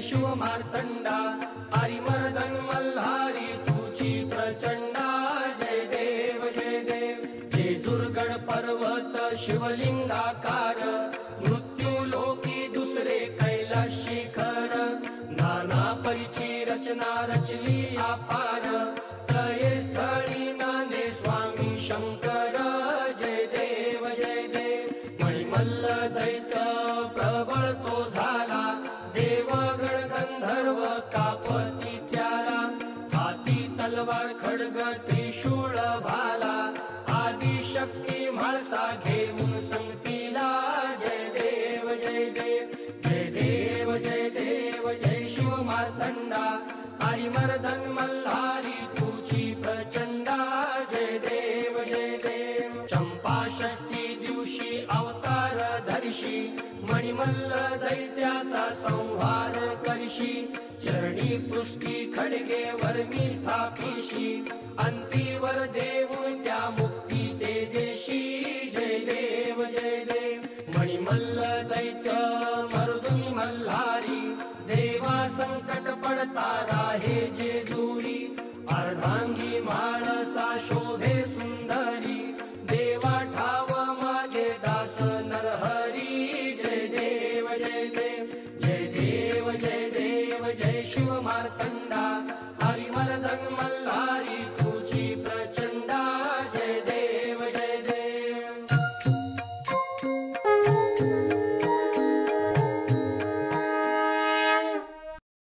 शिव मार्तंडा हरिमर्दन मल्हारी तुझी प्रचंडा जय देव जय देव हे दुर्गड पर्वत शिवलिंगाकार मृत्यूलोकी दुसरे कैलास शिखर नाना परिची रचना रचली अपार तये स्थळी नांदे स्वामी शंकर जय देव जय देव मणिमल्ल दैत्य प्रबळ तो झाला देवगण गंधर्व कापती त्याला हाती तलवार खड्ग त्रिशूळ भाला आदिशक्ती म्हाळसा घेऊन संगतीला जय देव जय देव जय देव जय देव जय शिव मार्तंडा हरिमर्दन मल्हारी तुझी प्रचंडा जय देव जय देव चंपा षष्ठी दिवशी अवतार धरिशी मणिमल्ल दैत्याचा संहार करशी चरणी पृष्ठी खडगे वर्मी स्थापिशी अंतीवर देऊन त्या मुक्ती ते देशी जय देव जय देव मणिमल्ल दैत्य मर्दुनी मल्हारी देवा संकट पडता राहे जे दूरी अर्धांगी म्हाळसा शोभे सुंदरी देवा ठाव माझे दास नरहरी जय देव जय देव जय देव जय देव जय शिव मार्तंडा हरिमर्दन मल्हारी